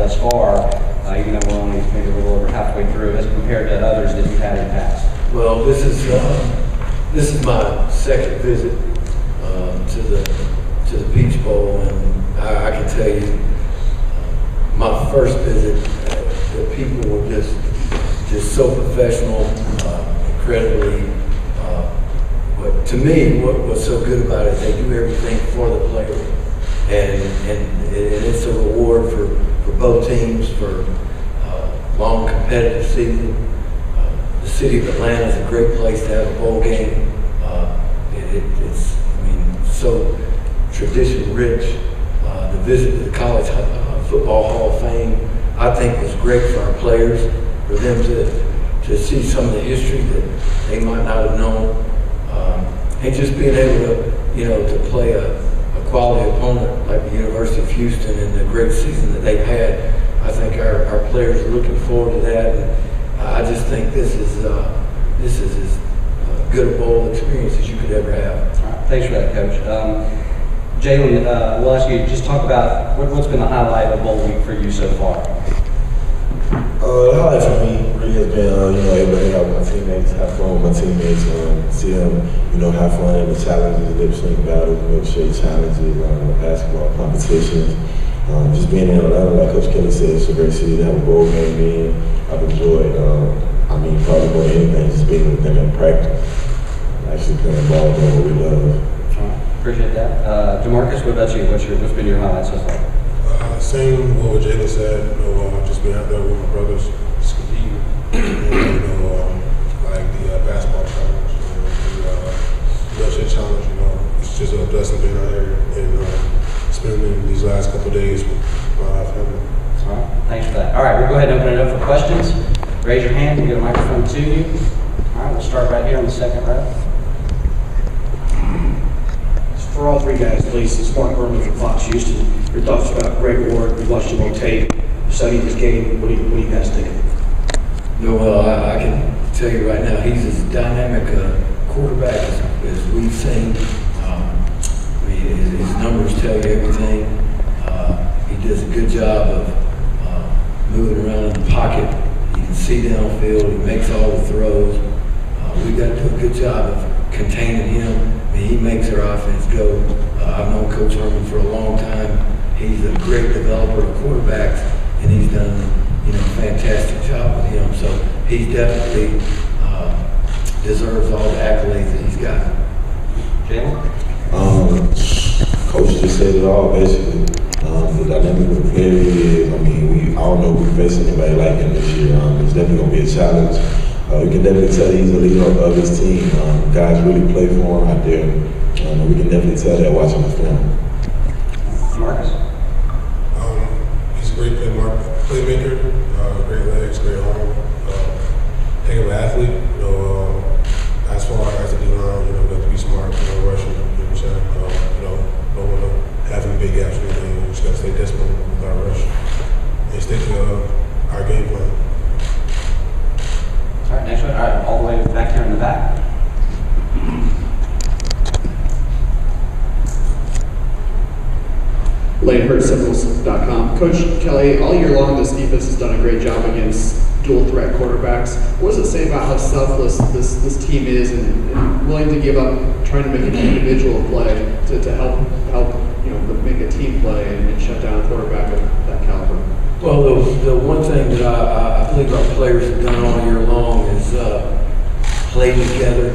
thus far, even though we're only maybe a little over halfway through, as compared to others that you've had in the past? Well, this is my second visit to the Peach Bowl, and I can tell you, my first visit, the people were just so professional, incredibly. But to me, what's so good about it, they do everything for the player, and it's a reward for both teams for long competitive season. The city of Atlanta is a great place to have a bowl game. It's so tradition rich. The visit to the College Football Hall of Fame, I think, was great for our players, for them to see some of the history that they might not have known, and just being able to play a quality opponent like the University of Houston and the great season that they've had. I think our players are looking forward to that, and I just think this is as good a bowl experience as you could ever have. All right, thanks for that, Coach. Jalen, we'll ask you, just talk about what's been the highlight of the bowl week for you so far. The highlight for me really has been, able to hang out with my teammates, have fun with my teammates, see them, have fun in the challenges, the lip sync battles, milkshake challenges, basketball competitions. Just being in Atlanta, like Coach Kelly said, it's a great city to have a bowl game in. I've enjoyed, probably more than anything, just being with them in practice. Actually playing ball, doing what we love. All right, appreciate that. Demarcus, what about you? What's been your highlight so far? Same what Jalen said, just being out there with my brothers, just competing, like the basketball challenge, the milkshake challenge, it's just a blessing being out here and spending these last couple of days with my family. All right, thanks for that. All right, we'll go ahead and open it up for questions. Raise your hand, we'll get a microphone to you. All right, we'll start right here on the second row. For all three guys, at least, it's Mark Berman from Fox Houston. Your thoughts about Greg Ward? We've watched him on tape, studied this game. What are you guys thinking? Well, I can tell you right now, he's as dynamic a quarterback as we've seen. His numbers tell you everything. He does a good job of moving around in the pocket. You can see downfield. He makes all the throws. We got to do a good job of containing him. He makes our offense go. I've known Coach Herman for a long time. He's a great developer of quarterbacks, and he's done a fantastic job with him. So he definitely deserves all the accolades that he's got. Jalen? Coach just said it all, basically. The dynamic of the player he is, we all know we're facing anybody like him this year. It's definitely going to be a challenge. We can definitely tell he's the leader of his team. Guys really play for him out there. We can definitely tell that watching the film. Marcus? He's a great playmaker, great legs, great arm, heck of an athlete. As far as the D-line, we have to be smart, rushing, don't want to have any big gaps or anything. We just got to stay disciplined with our rush and stick to our game plan. All right, next one. All right, all the way back here in the back. LaneHurtSymbols.com. Coach Kelly, all year long, this defense has done a great job against dual threat quarterbacks. What does it say about how selfless this team is and willing to give up trying to make an individual play to help make a team play and shut down a quarterback of that caliber? Well, the one thing that I believe our players have done all year long is play together.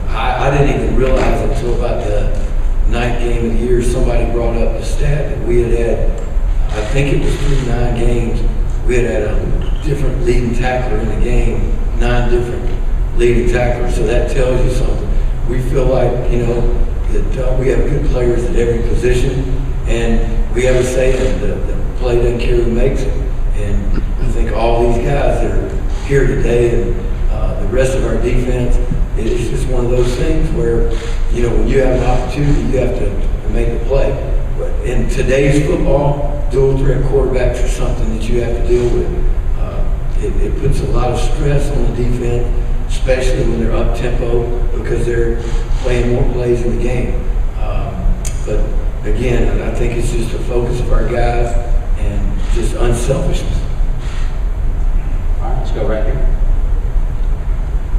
I didn't even realize until about the ninth game of the year, somebody brought up the stat that we had, I think it was through 9 games, we had a different leading tackler in the game, 9 different leading tacklers. So that tells you something. We feel like, that we have good players at every position, and we have a saying, the play doesn't care who makes it. And I think all these guys that are here today and the rest of our defense, it's just one of those things where, when you have an opportunity, you have to make the play. But in today's football, dual threat quarterbacks are something that you have to deal with. It puts a lot of stress on the defense, especially when they're up tempo, because they're playing more plays in the game. But again, I think it's just the focus of our guys, and just unselfishness. All right, let's go right here.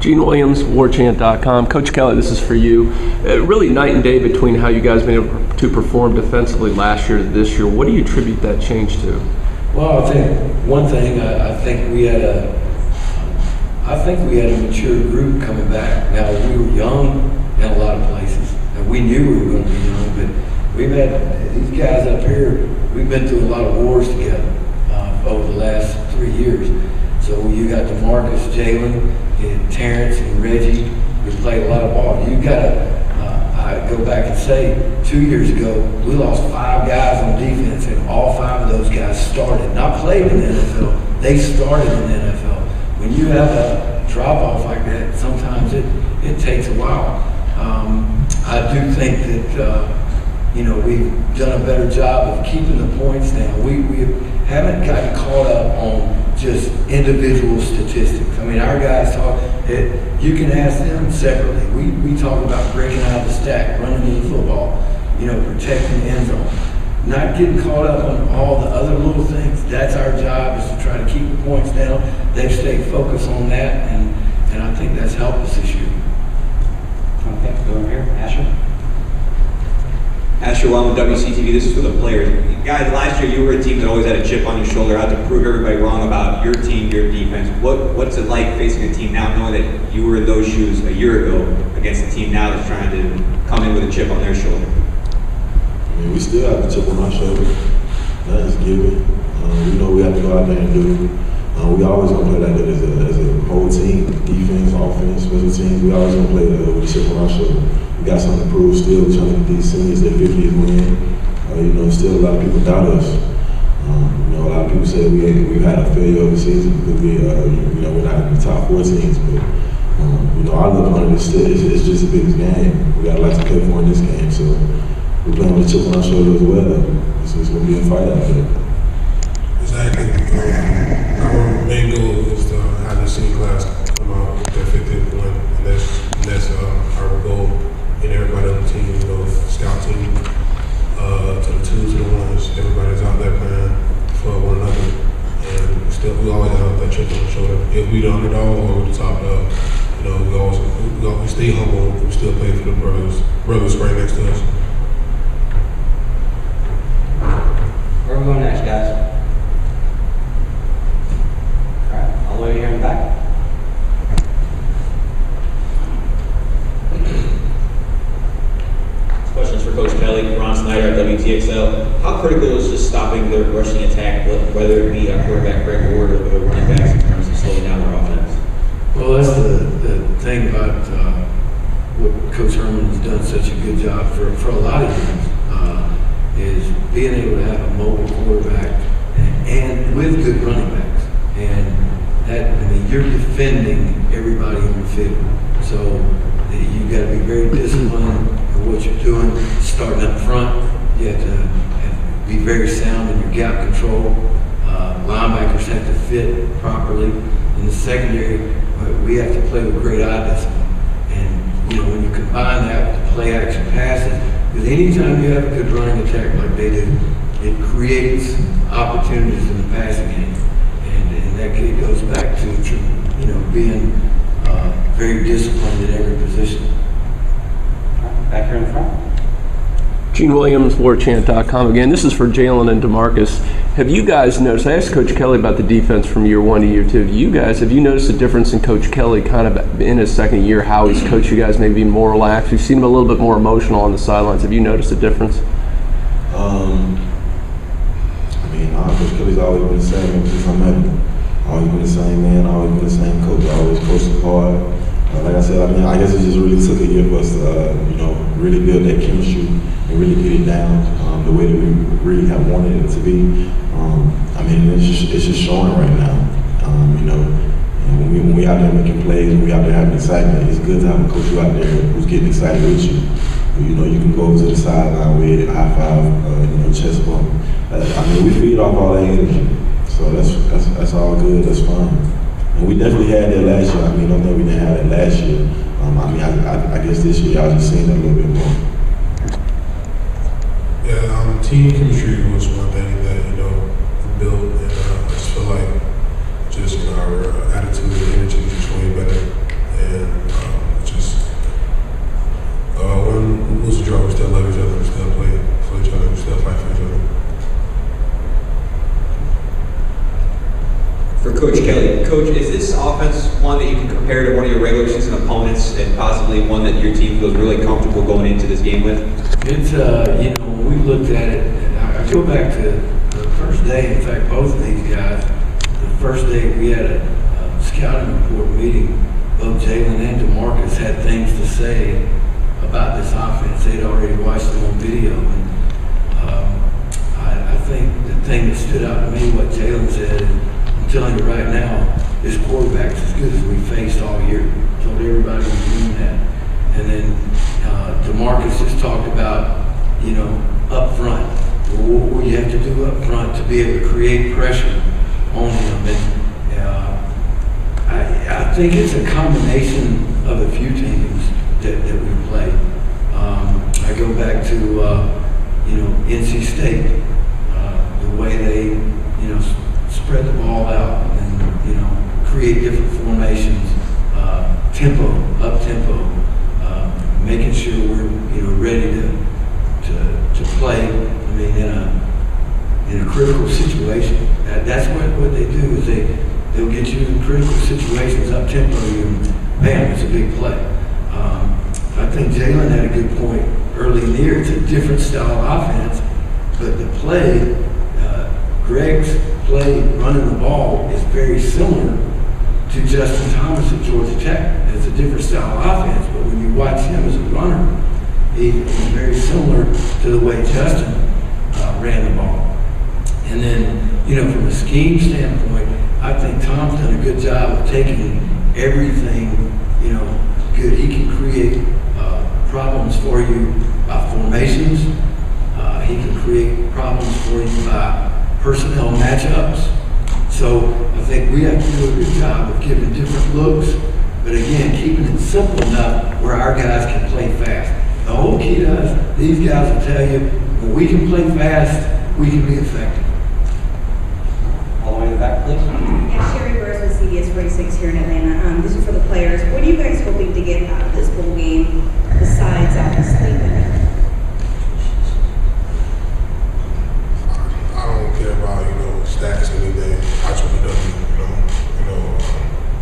Gene Williams, Warchant.com. Coach Kelly, this is for you. Really night and day between how you guys been able to perform defensively last year to this year. What do you attribute that change to? Well, I think one thing, I think we had a mature group coming back. Now, we were young in a lot of places, and we knew we were going to be young, but we've had these guys up here, we've been through a lot of wars together over the last 3 years. So you got Demarcus, Jalen, and Terrence, and Reggie. We played a lot of ball. You got to, I go back and say, 2 years ago, we lost 5 guys on defense, and all 5 of those guys started. Not played in the NFL, they started in the NFL. When you have a drop-off like that, sometimes it takes a while. I do think that, we've done a better job of keeping the points down. We haven't gotten caught up on just individual statistics. I mean, our guys talk, you can ask them separately. We talk about breaking out of the stack, running in the football, protecting the end zone. Not getting caught up on all the other little things. That's our job, is to try to keep the points down. They've stayed focused on that, and I think that's helped us this year. Okay, go over here. Asher? Asher Wellman, WCTV. This is for the players. Guys, last year you were a team that always had a chip on your shoulder, had to prove everybody wrong about your team, your defense. What's it like facing a team now, knowing that you were in those shoes a year ago against a team now that's trying to come in with a chip on their shoulder? I mean, we still have a chip on our shoulder. Nothing's given. We know we have to go out there and do. We always gonna play like that as a whole team, defense, offense, special teams. We always gonna play with a chip on our shoulder. We got something to prove still. We're trying to get these seniors their 50th win. Still a lot of people doubt us. A lot of people say we've had a failure of the season because we're not in the top 4 teams. But I look on it, it's just the biggest game. We got a lot to play for in this game, so we're playing with a chip on our shoulder as well. It's gonna be a fight out there. Exactly. Our main goal is to have the senior class come out with their 50th win, and that's our goal. And everybody on the team, scout team, to the 2s, to the 1s, everybody's out there playing for one another. And still, we always have that chip on the shoulder. If we the underdog or we the top dog, we stay humble. We still play for the brothers right next to us. Where are we going next, guys? All right, all the way here in the back. Questions for Coach Kelly. Ron Snyder at WTXL. How critical is just stopping the rushing attack, whether it be our quarterback Greg Ward or the running backs, in terms of slowing down their offense? Well, that's the thing about what Coach Herman has done such a good job for a lot of years, is being able to have a mobile quarterback and with good running backs. And you're defending everybody on the field. So you got to be very disciplined in what you're doing, starting up front. You have to be very sound in your gap control. Linebackers have to fit properly. In the secondary, we have to play with great eye discipline. And when you combine that with the play action passes, because anytime you have a good running attack like they do, it creates opportunities in the passing game. And that goes back to being very disciplined at every position. Back here in front. Gene Williams, Warchant.com. Again, this is for Jalen and Demarcus. Have you guys noticed, I asked Coach Kelly about the defense from year 1 to year 2. Have you noticed a difference in Coach Kelly kind of in his second year, how he's coached you guys maybe more relaxed? We've seen him a little bit more emotional on the sidelines. Have you noticed a difference? Coach Kelly's always been the same ever since I met him. Always been the same man, always been the same coach, always coached hard. Like I said, I guess it just really took a year for us to, really build that chemistry and really get it down the way that we really have wanted it to be. It's just showing right now. When we out there making plays, when we out there having excitement, it's good to have a coach who out there who's getting excited with you. You can go to the sideline with a high five, chest bump. We feed off all that energy, so that's all good. That's fine. And we definitely had that last year. Don't think we didn't have that last year. I guess this year y'all just seen that a little bit more. Yeah, team chemistry was one thing that we built For Coach Kelly, Coach, is this offense one that you can compare to one of your regular season opponents, and possibly one that your team feels really comfortable going into this game with? It's, when we looked at it, and I go back to the first day, in fact, both of these guys, the first day we had a scouting report meeting, both Jalen and Demarcus had things to say about this offense. They'd already watched it on video. And I think the thing that stood out to me, what Jalen said, is, I'm telling you right now, this quarterback's as good as we faced all year. Told everybody was doing that. And then Demarcus just talked about, up front. What you have to do up front to be able to create pressure on him. And I think it's a combination of a few teams that we play. I go back to, NC State, the way they, spread the ball out and, create different formations, tempo, up tempo, making sure we're, ready to play. I mean, in a critical situation. That's what they do is they'll get you in critical situations, up tempo you, and bam, it's a big play. I think Jalen had a good point early in the year. It's a different style of offense, but the play, Greg's play running the ball is very similar to Justin Thomas at Georgia Tech. It's a different style of offense, but when you watch him as a runner, he's very similar to the way Justin ran the ball. And then, from a scheme standpoint, I think Tom's done a good job of taking everything, good. He can create problems for you by formations. He can create problems for you by personnel matchups. So I think we have to do a good job of giving different looks, but again, keeping it simple enough where our guys can play fast. The whole key to us, these guys will tell you, when we can play fast, we can be effective. All the way to the back, please. Yeah, Sherry Burrs with CBS 46 here in Atlanta. This is for the players. What are you guys hoping to get out of this bowl game besides obviously winning? I don't care about, stats or anything. I just want to,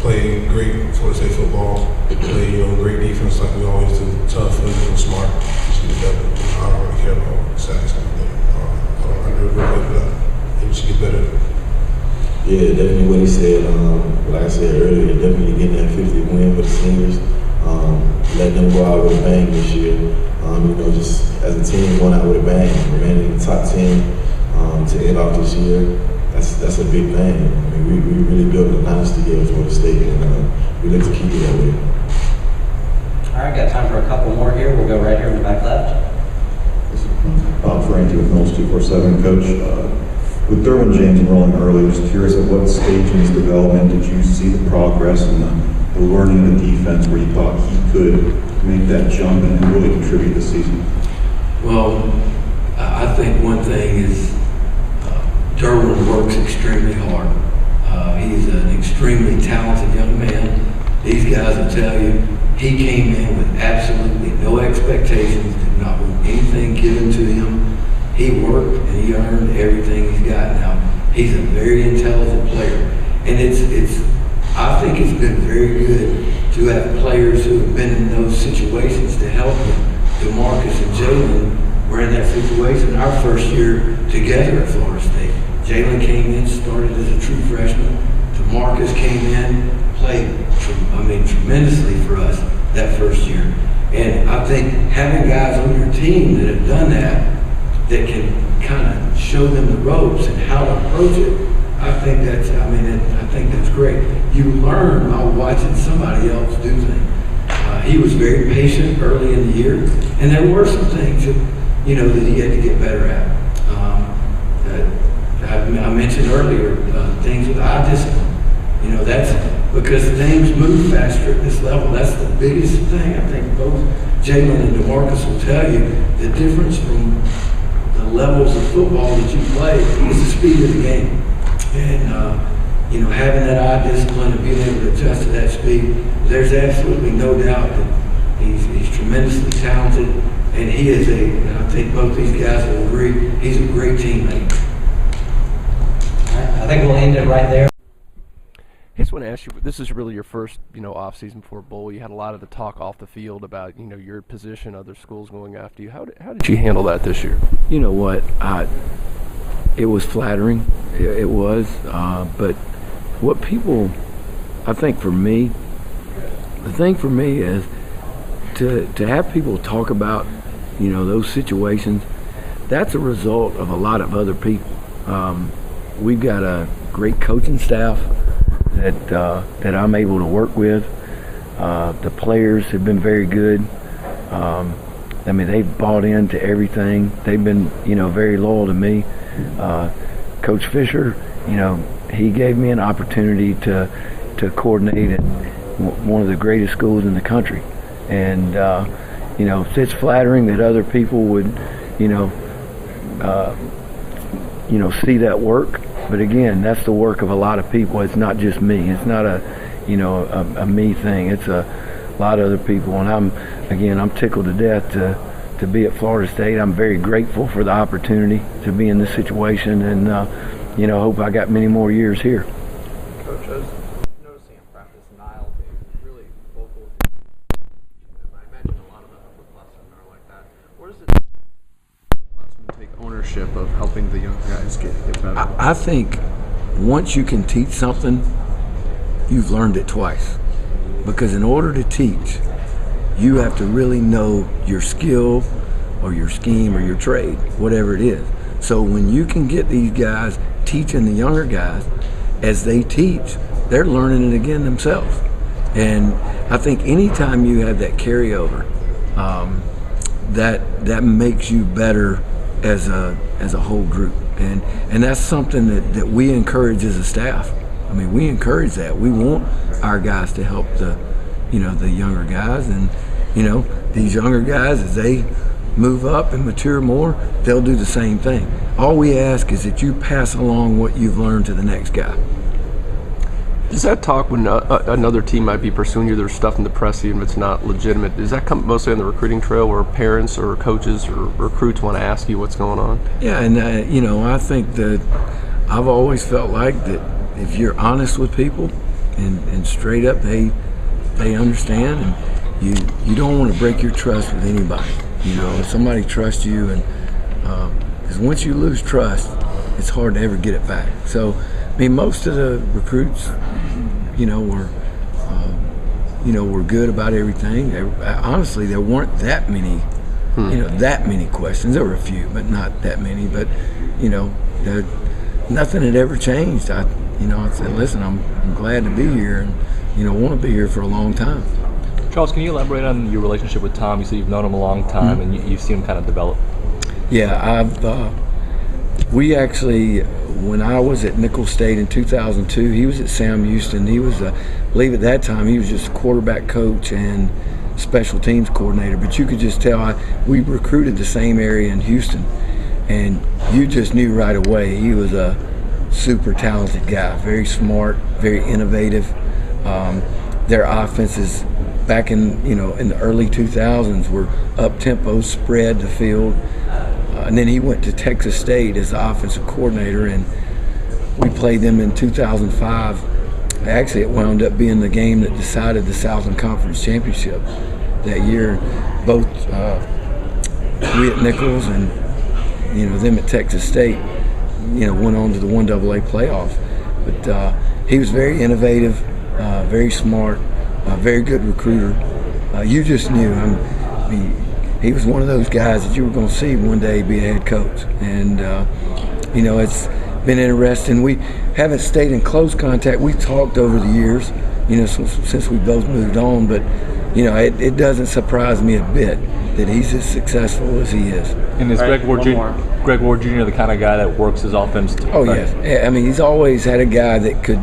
play great Florida State football, play, great defense like we always do, tough, smart, just get better. I don't really care about stats or anything. I never really play for that. You just get better. Yeah, definitely what he said. Like I said earlier, definitely getting that 50 win for the seniors. Letting them go out with a bang this year. Just as a team going out with a bang, remaining in the top 10 to end off this year. That's a big thing. I mean, we really built a dynasty here for the state, and we look to keep it that way. All right, got time for a couple more here. We'll go right here in the back left. Bob Ferranti with Knowles 247, Coach. With Derwin James enrolling early, just curious at what stage in his development did you see the progress and the learning of the defense where you thought he could make that jump and really contribute this season? Well, I think one thing is Derwin works extremely hard. He's an extremely talented young man. These guys will tell you he came in with absolutely no expectations, did not want anything given to him. He worked and he earned everything he's got now. He's a very intelligent player. And I think it's been very good to have players who have been in those situations to help him. Demarcus and Jalen were in that situation our first year together at Florida State. Jalen came in, started as a true freshman. Demarcus came in, played tremendously for us that first year. And I think having guys on your team that have done that can kind of show them the ropes and how to approach it, I think that's great. You learn by watching somebody else do things. He was very patient early in the year, and there were some things that he had to get better at. I mentioned earlier things with eye discipline. That's because things move faster at this level. That's the biggest thing. I think both Jalen and Demarcus will tell you the difference from the levels of football that you play is the speed of the game. And having that eye discipline and being able to adjust to that speed, there's absolutely no doubt that he's tremendously talented, and he is and I think both these guys will agree, he's a great teammate. All right, I think we'll end it right there. I just want to ask you, this is really your first, off-season for a bowl. You had a lot of the talk off the field about, your position, other schools going after you. How did you handle that this year? You know what? It was flattering. It was. But what people, I think for me, the thing for me is to have people talk about, those situations. That's a result of a lot of other people. We've got a great coaching staff that I'm able to work with. The players have been very good. They've bought into everything. They've been, very loyal to me. Coach Fisher, he gave me an opportunity to coordinate at one of the greatest schools in the country. And, it's flattering that other people would, see that work. But again, that's the work of a lot of people. It's not just me. It's not a me thing. It's a lot of other people. And I'm tickled to death to be at Florida State. I'm very grateful for the opportunity to be in this situation, and hope I got many more years here. Coach, I was noticing in practice, Niall being really vocal. I imagine a lot of upperclassmen are like that. Where does it upperclassmen take ownership of helping the young guys get better? I think once you can teach something, you've learned it twice. Because in order to teach, you have to really know your skill or your scheme or your trade, whatever it is. So when you can get these guys teaching the younger guys, as they teach, they're learning it again themselves. And I think anytime you have that carryover, that makes you better as a whole group. And that's something that we encourage as a staff. We encourage that. We want our guys to help the younger guys, and these younger guys, as they move up and mature more, they'll do the same thing. All we ask is that you pass along what you've learned to the next guy. Does that talk when another team might be pursuing you, there's stuff in the press even if it's not legitimate, does that come mostly on the recruiting trail where parents or coaches or recruits want to ask you what's going on? Yeah, and I think that I've always felt like that if you're honest with people and straight up, they understand, and you don't want to break your trust with anybody. If somebody trusts you, and because once you lose trust, it's hard to ever get it back. So, most of the recruits, were good about everything. Honestly, there weren't that many, that many questions. There were a few, but not that many. But, nothing had ever changed. I said, listen, I'm glad to be here, and want to be here for a long time. Charles, can you elaborate on your relationship with Tom? You said you've known him a long time, and you've seen him kind of develop. Yeah, we actually, when I was at Nicholls State in 2002, he was at Sam Houston. He was, I believe at that time, he was just quarterback coach and special teams coordinator. But you could just tell, we recruited the same area in Houston, and you just knew right away he was a super talented guy, very smart, very innovative. Their offenses back in the early 2000s were up-tempo, spread the field. And then he went to Texas State as the offensive coordinator, and we played them in 2005. Actually, it wound up being the game that decided the Southern Conference Championship that year. Both we at Nicholls and them at Texas State, went on to the 1AA playoff. But he was very innovative, very smart, very good recruiter. You just knew. He was one of those guys that you were going to see one day be a head coach. And, it's been interesting. We haven't stayed in close contact. We've talked over the years, since we both moved on. But, it doesn't surprise me a bit that he's as successful as he is. And is Greg Ward Jr. the kind of guy that works his offense? Oh, yes. He's always had a guy that could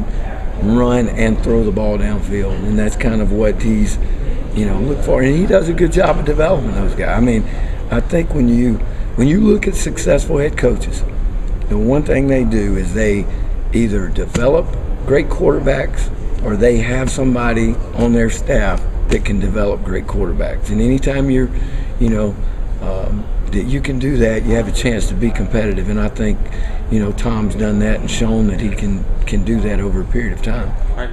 run and throw the ball downfield. And that's kind of what he's look for, and he does a good job of developing those guys. I think when you look at successful head coaches, the one thing they do is they either develop great quarterbacks or they have somebody on their staff that can develop great quarterbacks. And anytime you're, that you can do that, you have a chance to be competitive. And I think, Tom's done that and shown that he can do that over a period of time. All right,